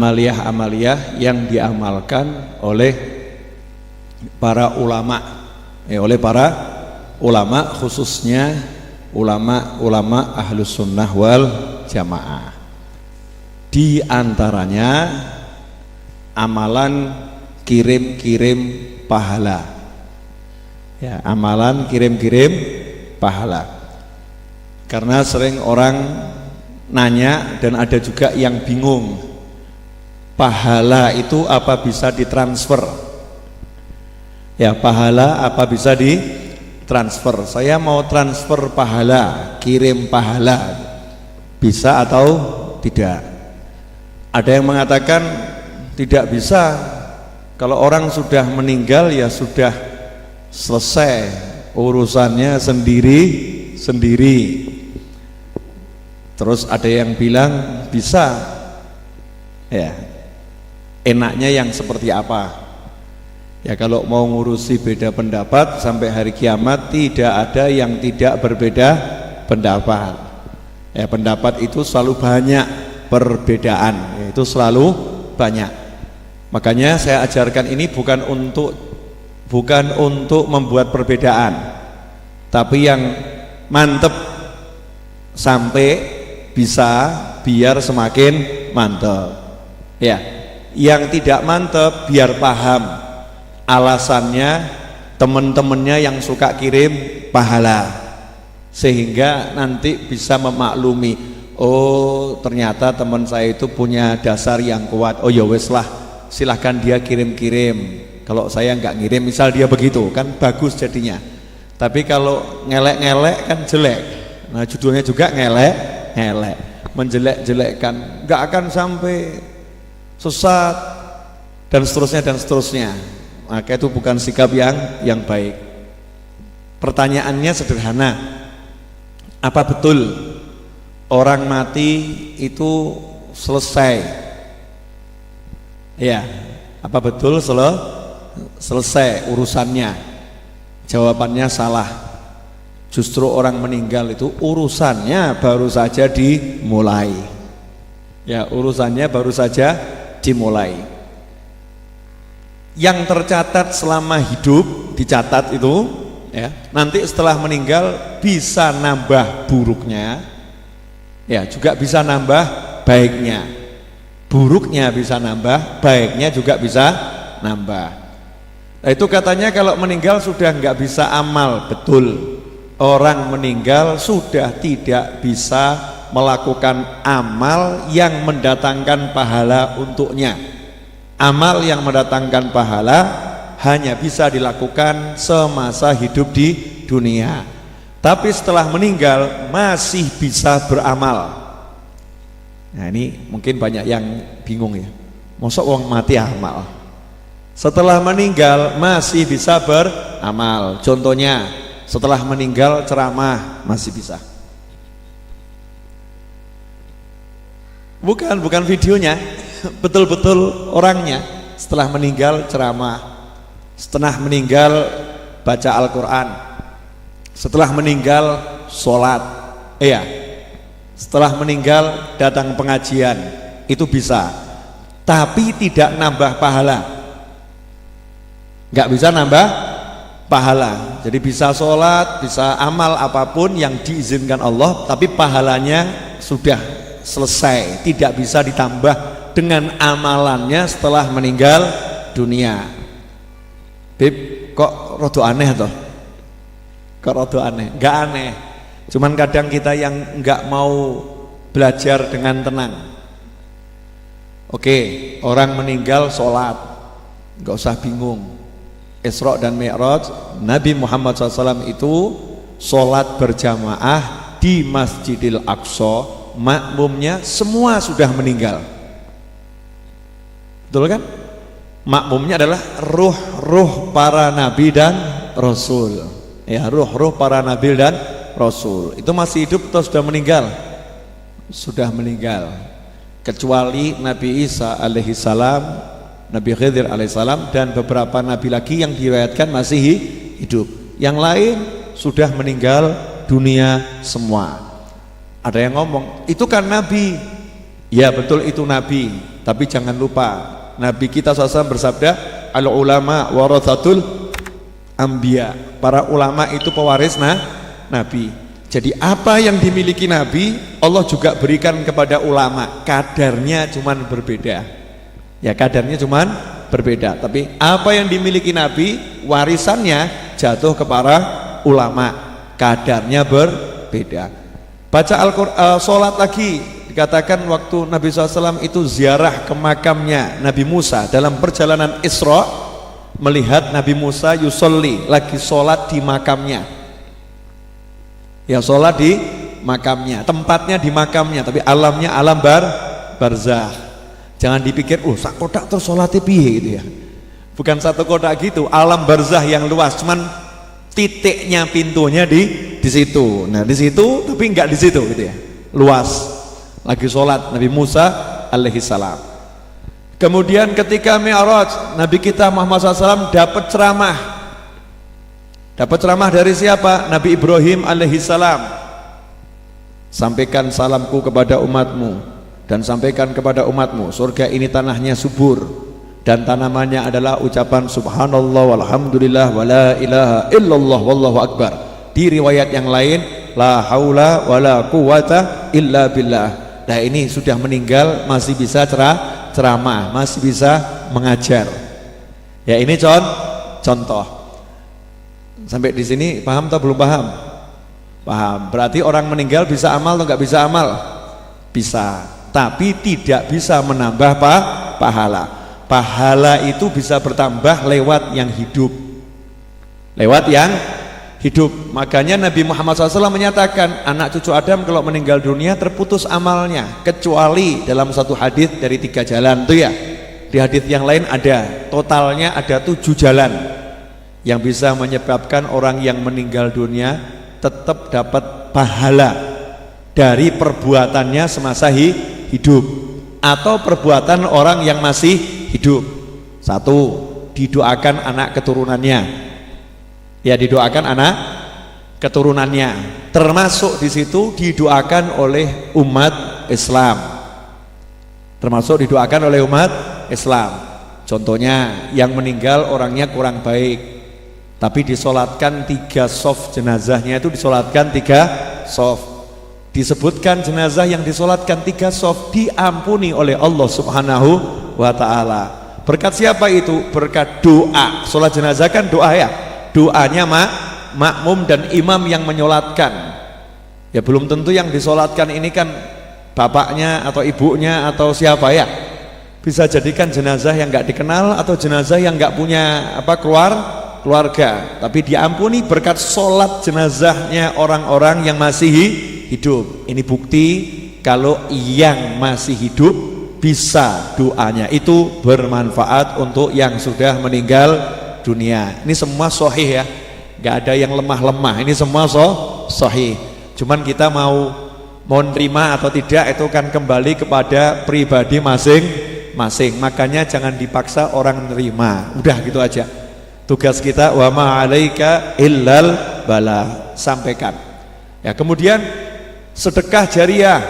amaliyah-amaliyah yang diamalkan oleh para ulama, oleh para ulama, khususnya ulama-ulama ahlus sunnah wal jamaah. Di antaranya amalan kirim-kirim pahala, ya, amalan kirim-kirim pahala. Karena sering orang nanya dan ada juga yang bingung, pahala itu apa bisa ditransfer? Ya, pahala apa bisa ditransfer? Saya mau transfer pahala, kirim pahala, bisa atau tidak? Ada yang mengatakan tidak bisa. Kalau orang sudah meninggal ya sudah selesai urusannya sendiri-sendiri. Terus ada yang bilang bisa. Ya, enaknya yang seperti apa? Ya, kalau mau ngurusi beda pendapat sampai hari kiamat tidak ada yang tidak berbeda pendapat. Ya, pendapat itu selalu banyak, perbedaan itu selalu banyak. Makanya saya ajarkan ini bukan untuk membuat perbedaan, tapi yang mantep sampai bisa biar semakin mantep. Ya, yang tidak mantep biar paham alasannya teman-temannya yang suka kirim pahala, sehingga nanti bisa memaklumi, oh ternyata teman saya itu punya dasar yang kuat, oh ya wes lah silahkan dia kirim-kirim, kalau saya nggak ngirim, misal dia begitu kan bagus jadinya. Tapi kalau ngelek-ngelek kan jelek. Nah judulnya juga ngelek-ngelek, menjelek-jelekkan, nggak akan sampai sesat dan seterusnya. Maka itu bukan sikap yang baik. Pertanyaannya sederhana, apa betul orang mati itu selesai? Ya, apa betul selesai urusannya? Jawabannya salah. Justru orang meninggal itu urusannya baru saja dimulai. Ya, urusannya baru saja dimulai. Yang tercatat selama hidup dicatat itu, ya, nanti setelah meninggal bisa nambah buruknya, ya juga bisa nambah baiknya. Buruknya bisa nambah, baiknya juga bisa nambah. Nah, itu katanya kalau meninggal sudah nggak bisa amal. Betul, orang meninggal sudah tidak bisa melakukan amal yang mendatangkan pahala untuknya. Amal yang mendatangkan pahala hanya bisa dilakukan semasa hidup di dunia. Tapi setelah meninggal masih bisa beramal. Nah ini mungkin banyak yang bingung ya, mosok wong mati amal, setelah meninggal masih bisa beramal. Contohnya setelah meninggal ceramah masih bisa. Bukan videonya, betul-betul orangnya. Setelah meninggal ceramah, setelah meninggal baca Al-Quran, setelah meninggal sholat, setelah meninggal datang pengajian, itu bisa, tapi tidak nambah pahala. Nggak bisa nambah pahala. Jadi bisa sholat, bisa amal apapun yang diizinkan Allah, tapi pahalanya sudah selesai, tidak bisa ditambah dengan amalannya setelah meninggal dunia. Bib, kok rada aneh toh? Kok rada aneh? Nggak aneh. Cuman kadang kita yang nggak mau belajar dengan tenang. Oke, orang meninggal sholat, nggak usah bingung. Isra dan Mi'raj, Nabi Muhammad SAW itu sholat berjamaah di Masjidil Aqsa. Makmumnya semua sudah meninggal. Betul kan? Makmumnya adalah ruh-ruh para nabi dan rasul. Ya, ruh-ruh para nabi dan Rasul. Itu masih hidup atau sudah meninggal? Sudah meninggal. Kecuali Nabi Isa alaihi salam, Nabi Khidir alaihi salam, dan beberapa nabi lagi yang diriwayatkan masih hidup. Yang lain sudah meninggal dunia semua. Ada yang ngomong, itu kan nabi. Ya betul itu Nabi, tapi jangan lupa Nabi kita SAW bersabda, al ulama warathatul anbiya, para ulama itu pewaris Nabi. Jadi apa yang dimiliki Nabi Allah juga berikan kepada ulama, kadarnya cuman berbeda. Ya kadarnya cuman berbeda, tapi apa yang dimiliki Nabi warisannya jatuh ke para ulama, kadarnya berbeda. Baca Al-Quran, sholat lagi. Dikatakan waktu Nabi SAW itu ziarah ke makamnya Nabi Musa dalam perjalanan Isra, melihat Nabi Musa yusolli, lagi sholat di makamnya. Ya sholat di makamnya, tempatnya di makamnya, tapi alamnya alam barzah. Jangan dipikir, sak kotak terus sholatnya piye gitu ya. Bukan satu kotak gitu, alam barzah yang luas, cuman titiknya pintunya di situ. Nah di situ, tapi enggak di situ gitu ya, luas. Lagi sholat Nabi Musa alaihi salam. Kemudian ketika Mi'raj, Nabi kita Muhammad SAW dapat ceramah. Dapat ceramah dari siapa? Nabi Ibrahim alaihi salam. Sampaikan salamku kepada umatmu, dan sampaikan kepada umatmu, surga ini tanahnya subur, dan tanamannya adalah ucapan subhanallah walhamdulillah wala ilaha illallah wallahu akbar. Di riwayat yang lain, la haula wala quwata illa billah. Nah ini sudah meninggal masih bisa ceramah, masih bisa mengajar. Ya ini contoh. Sampai di sini paham atau belum paham? Paham. Berarti orang meninggal bisa amal atau nggak bisa amal? Bisa, tapi tidak bisa menambah pahala. Pahala itu bisa bertambah lewat yang hidup. Lewat yang hidup. Makanya Nabi Muhammad SAW menyatakan anak cucu Adam kalau meninggal dunia terputus amalnya, kecuali dalam satu hadis dari 3 jalan tuh ya. Di hadis yang lain ada totalnya ada 7 jalan yang bisa menyebabkan orang yang meninggal dunia tetap dapat pahala dari perbuatannya semasa hidup atau perbuatan orang yang masih hidup. Satu, didoakan anak keturunannya. Ya didoakan anak keturunannya, termasuk di situ didoakan oleh umat Islam, termasuk didoakan oleh umat Islam. Contohnya yang meninggal orangnya kurang baik, tapi disolatkan 3 shaf jenazahnya itu disolatkan 3 shaf. Disebutkan jenazah yang disolatkan 3 shaf diampuni oleh Allah Subhanahu wa ta'ala. Berkat siapa itu? Berkat doa. Sholat jenazah kan doa ya, doanya makmum dan imam yang menyolatkan. Ya belum tentu yang disolatkan ini kan bapaknya atau ibunya atau siapa ya. Bisa jadikan jenazah yang nggak dikenal atau jenazah yang nggak punya keluarga, tapi diampuni berkat sholat jenazahnya orang-orang yang masih hidup. Ini bukti kalau yang masih hidup bisa doanya itu bermanfaat untuk yang sudah meninggal dunia. Ini semua sahih ya, nggak ada yang lemah-lemah, ini semua sahih. Cuman kita mau nerima atau tidak itu kan kembali kepada pribadi masing-masing. Makanya jangan dipaksa orang nerima, udah gitu aja. Tugas kita wa ma 'alaika illal bala, sampaikan. Ya kemudian sedekah jariah.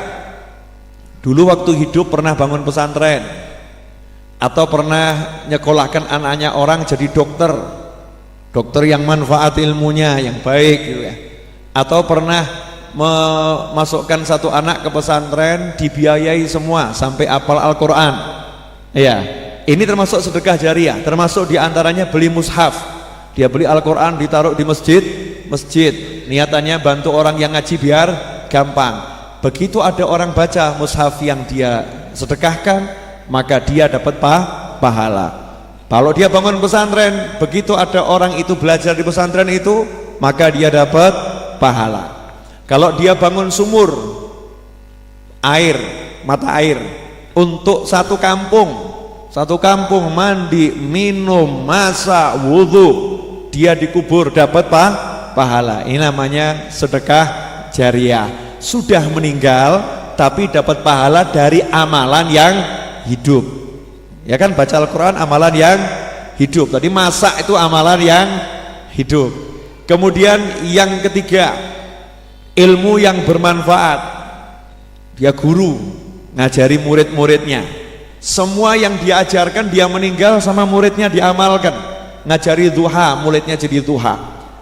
Dulu waktu hidup pernah bangun pesantren atau pernah nyekolahkan anaknya orang jadi dokter yang manfaat ilmunya yang baik gitu ya, atau pernah memasukkan satu anak ke pesantren dibiayai semua sampai hafal Al-Quran ya, ini termasuk sedekah jariah. Termasuk diantaranya beli mushaf, dia beli Al-Quran ditaruh di masjid, niatannya bantu orang yang ngaji biar gampang. Begitu ada orang baca mushaf yang dia sedekahkan, maka dia dapat pahala. Kalau dia bangun pesantren, begitu ada orang itu belajar di pesantren itu, maka dia dapat pahala. Kalau dia bangun sumur air, mata air untuk satu kampung mandi, minum, masak, wudhu, dia dikubur dapat pahala. Ini namanya sedekah jariah. Sudah meninggal tapi dapat pahala dari amalan yang hidup. Ya kan, baca Al-Quran amalan yang hidup. Tadi masak itu amalan yang hidup. Kemudian yang ketiga, ilmu yang bermanfaat. Dia guru ngajari murid-muridnya. Semua yang dia ajarkan dia meninggal sama muridnya diamalkan. Ngajari duha, muridnya jadi duha.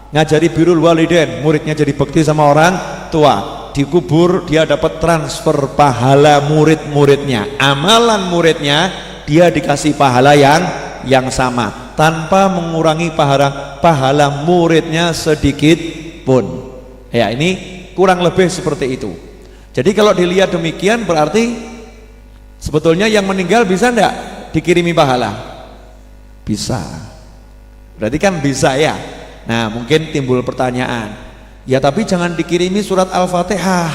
Ngajari birrul walidain, muridnya jadi bekti sama orang tua. Dikubur dia dapat transfer pahala murid-muridnya. Amalan muridnya dia dikasih pahala yang sama tanpa mengurangi pahala muridnya sedikit pun. Ya, ini kurang lebih seperti itu. Jadi kalau dilihat demikian berarti sebetulnya yang meninggal bisa enggak dikirimi pahala? Bisa. Berarti kan bisa ya. Nah, mungkin timbul pertanyaan, ya tapi jangan dikirimi surat Al-Fatihah,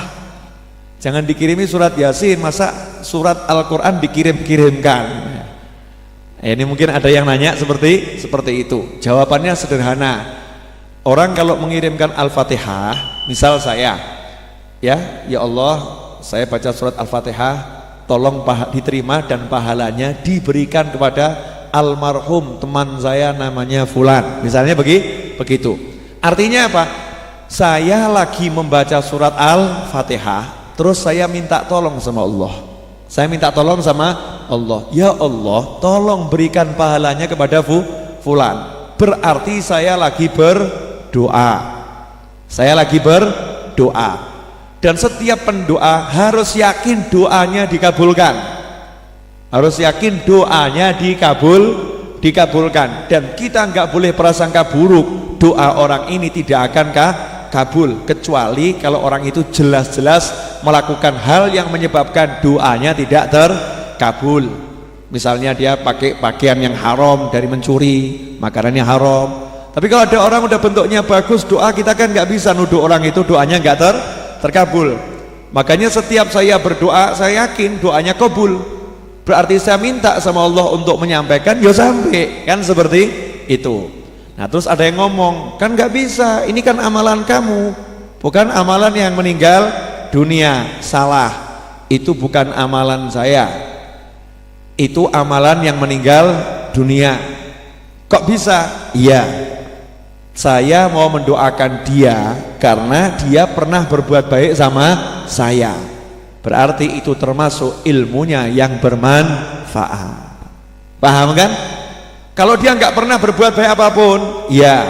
jangan dikirimi surat Yasin, masa surat Al-Quran dikirim-kirimkan? Ini mungkin ada yang nanya seperti itu. Jawabannya sederhana. Orang kalau mengirimkan Al-Fatihah, misal saya, ya Allah, saya baca surat Al-Fatihah, tolong diterima dan pahalanya diberikan kepada almarhum teman saya namanya Fulan, misalnya begitu. Artinya apa? Saya lagi membaca surat Al-Fatihah, terus saya minta tolong sama Allah. Saya minta tolong sama Allah, ya Allah, tolong berikan pahalanya kepada Fulan. Berarti saya lagi berdoa. Saya lagi berdoa. Dan setiap pendoa harus yakin doanya dikabulkan. Harus yakin doanya dikabulkan. Dan kita nggak boleh prasangka buruk, doa orang ini tidak akan kabul, kecuali kalau orang itu jelas-jelas melakukan hal yang menyebabkan doanya tidak terkabul. Misalnya dia pakai pakaian yang haram dari mencuri, makanannya haram. Tapi kalau ada orang udah bentuknya bagus, doa kita kan nggak bisa nuduh orang itu doanya nggak terkabul. Makanya setiap saya berdoa, saya yakin doanya kabul. Berarti saya minta sama Allah untuk menyampaikan, ya sampai, kan seperti itu. Nah terus ada yang ngomong, kan nggak bisa, ini kan amalan kamu, bukan amalan yang meninggal dunia. Salah, itu bukan amalan saya, itu amalan yang meninggal dunia. Kok bisa? Iya, saya mau mendoakan dia karena dia pernah berbuat baik sama saya. Berarti itu termasuk ilmunya yang bermanfaat. Paham kan? Kalau dia nggak pernah berbuat baik apapun, ya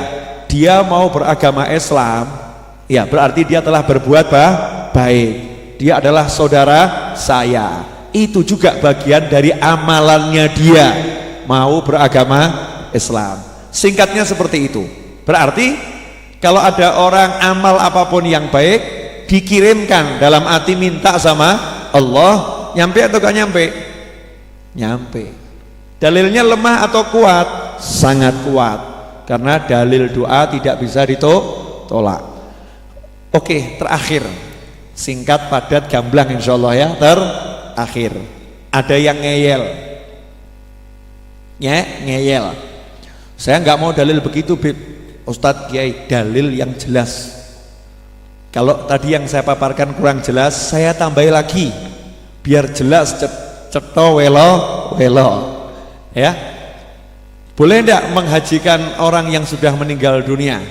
dia mau beragama Islam, ya berarti dia telah berbuat baik. Dia adalah saudara saya. Itu juga bagian dari amalannya dia mau beragama Islam. Singkatnya seperti itu. Berarti kalau ada orang amal apapun yang baik dikirimkan dalam hati minta sama Allah, nyampe atau gak nyampe? Nyampe. Dalilnya lemah atau kuat? Sangat kuat, karena dalil doa tidak bisa ditolak. Oke, terakhir, singkat padat gamblang insyaallah ya. Terakhir, ada yang ngeyel. Ngeyel. Saya nggak mau dalil begitu, Ustadz Kiai, dalil yang jelas. Kalau tadi yang saya paparkan kurang jelas, saya tambah lagi biar jelas, ceto welo ya. Boleh enggak menghajikan orang yang sudah meninggal dunia?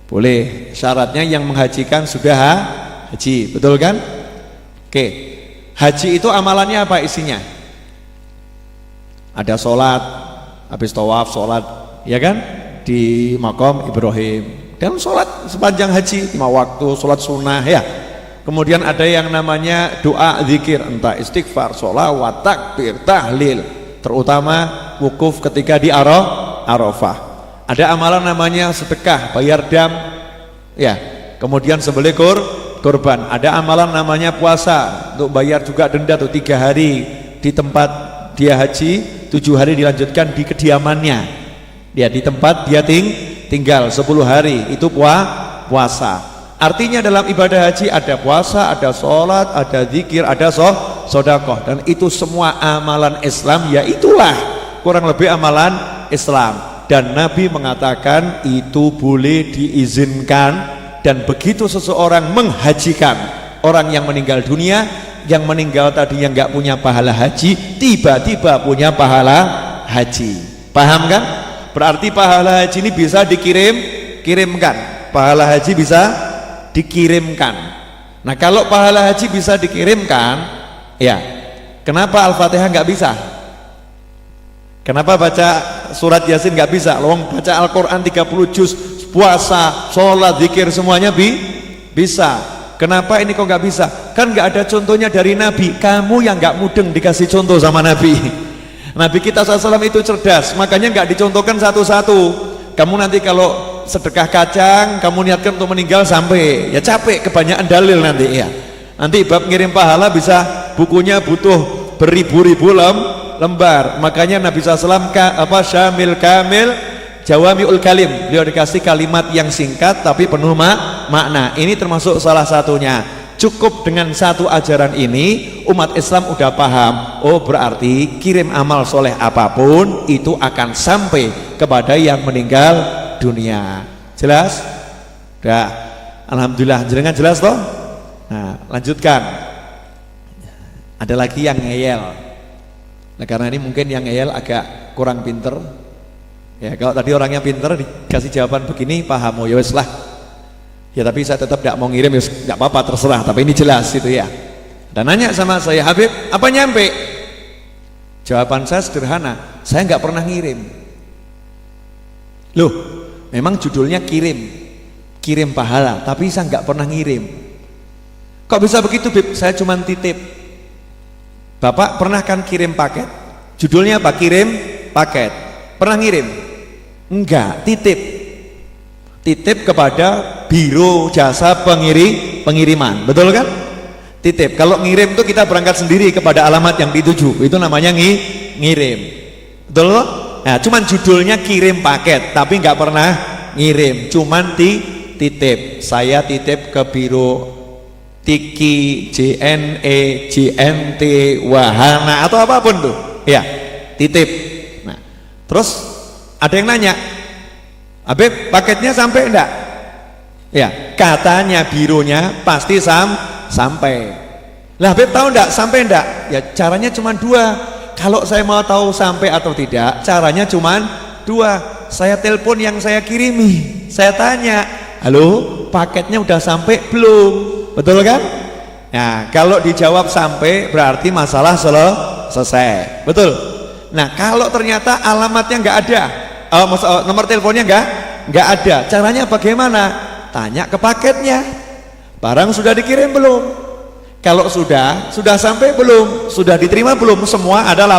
Boleh, syaratnya yang menghajikan sudah haji, betul kan? Oke, haji itu amalannya apa isinya? Ada sholat, habis tawaf sholat, ya kan? Di Maqam Ibrahim. Dan sholat sepanjang haji 5 waktu, sholat sunnah ya. Kemudian ada yang namanya doa zikir, entah istighfar, sholawat, takbir, tahlil, terutama wukuf ketika di Arafah. Ada amalan namanya sedekah, bayar dam ya. Kemudian sembelih kurban. Ada amalan namanya puasa, untuk bayar juga denda tuh 3 hari di tempat dia haji, 7 hari dilanjutkan di kediamannya. Dia di tempat dia tinggal 10 hari, itu puasa. Artinya dalam ibadah haji ada puasa, ada sholat, ada zikir, ada sodakoh, dan itu semua amalan Islam. Ya itulah kurang lebih amalan Islam. Dan Nabi mengatakan itu boleh diizinkan. Dan begitu seseorang menghajikan orang yang meninggal dunia, yang meninggal tadinya nggak punya pahala haji, tiba-tiba punya pahala haji. Paham kan? Berarti pahala haji ini bisa dikirimkan. Pahala haji bisa dikirimkan. Nah kalau pahala haji bisa dikirimkan, ya Kenapa Al-Fatihah nggak bisa? Kenapa baca surat Yasin nggak bisa? Lawang baca Al-Quran 30 juz, puasa, sholat, zikir semuanya bisa. Kenapa ini kok nggak bisa? Kan nggak ada contohnya dari Nabi. Kamu yang nggak mudeng dikasih contoh sama Nabi. Nabi kita SAW itu cerdas, makanya nggak dicontohkan satu-satu. Kamu nanti kalau sedekah kacang, kamu niatkan untuk meninggal sampai, ya capek, kebanyakan dalil nanti ya. Nanti bab ngirim pahala bisa bukunya butuh beribu-ribu lembar. Makanya Nabi SAW syamil kamil jawami'ul kalim, beliau dikasih kalimat yang singkat tapi penuh makna. Ini termasuk salah satunya. Cukup dengan satu ajaran ini umat Islam udah paham. Oh berarti kirim amal soleh apapun itu akan sampai kepada yang meninggal dunia. Jelas? Udah. Alhamdulillah, jenengan jelas toh? Nah, lanjutkan. Ada lagi yang ngeyel. Nah, karena ini mungkin yang ngeyel agak kurang pinter. Ya, kalau tadi orangnya pinter dikasih jawaban begini paham, oh ya wes lah. Ya tapi saya tetap tidak mau ngirim, ya nggak apa-apa terserah. Tapi ini jelas itu ya. Dan nanya sama saya, Habib, apa nyampe? Jawaban saya sederhana, saya nggak pernah ngirim. Loh, memang judulnya kirim pahala, tapi saya nggak pernah ngirim. Kok bisa begitu, Bib? Saya cuma titip. Bapak pernah kan kirim paket? Judulnya apa? Kirim paket. Pernah ngirim? Enggak, titip. Titip kepada biro jasa pengiriman. Betul kan? Titip. Kalau ngirim itu kita berangkat sendiri kepada alamat yang dituju. Itu namanya ngirim. Betul? Nah, cuman judulnya kirim paket, tapi nggak pernah ngirim. Cuman titip. Saya titip ke biro Tiki, JNE, JNT, Wahana atau apapun tuh, ya titip. Nah, terus ada yang nanya, Habib paketnya sampai enggak? Ya, katanya bironya pasti sampai. Lah Habib tahu enggak sampai enggak? Ya caranya cuma dua. Kalau saya mau tahu sampai atau tidak, caranya cuma dua. Saya telepon yang saya kirimi, saya tanya, halo, paketnya udah sampai belum? Betul kan? Nah, kalau dijawab sampai berarti masalah selesai. Betul. Nah, kalau ternyata alamatnya nggak ada, nomor teleponnya nggak ada, caranya bagaimana? Tanya ke paketnya. Barang sudah dikirim belum? Kalau sudah sampai belum? Sudah diterima belum? Semua ada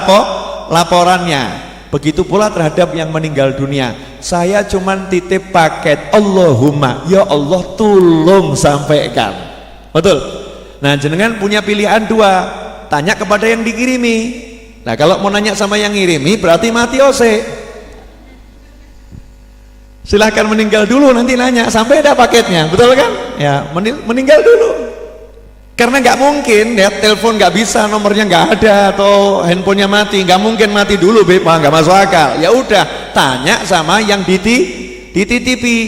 laporannya. Begitu pula terhadap yang meninggal dunia. Saya cuman titip paket, Allahumma, ya Allah tolong sampaikan. Betul. Nah, jenengan punya pilihan dua, tanya kepada yang dikirimi. Nah, kalau mau nanya sama yang ngirimi berarti mati ose. Silahkan meninggal dulu, nanti nanya sampai ada paketnya, betul kan? Ya, meninggal dulu. Karena nggak mungkin ya, telepon nggak bisa, nomornya nggak ada, atau handphonenya mati, nggak mungkin mati dulu, nggak masuk akal. Ya udah, tanya sama yang dititipi.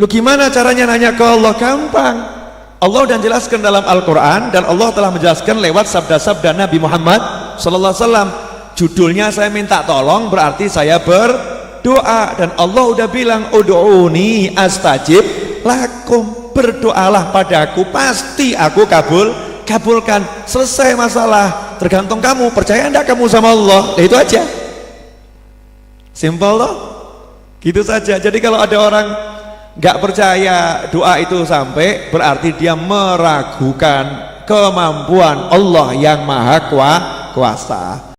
Lu gimana caranya nanya ke Allah? Gampang. Allah sudah jelaskan dalam Al-Quran, dan Allah telah menjelaskan lewat sabda-sabda Nabi Muhammad SAW. Judulnya saya minta tolong, berarti saya berdoa. Dan Allah udah bilang, ud'uni astajib lakum, berdoalah padaku, pasti aku kabulkan. Selesai masalah, tergantung kamu, percaya enggak kamu sama Allah. Itu aja, simple loh, gitu saja. Jadi kalau ada orang nggak percaya doa itu sampai, berarti dia meragukan kemampuan Allah yang maha kuasa.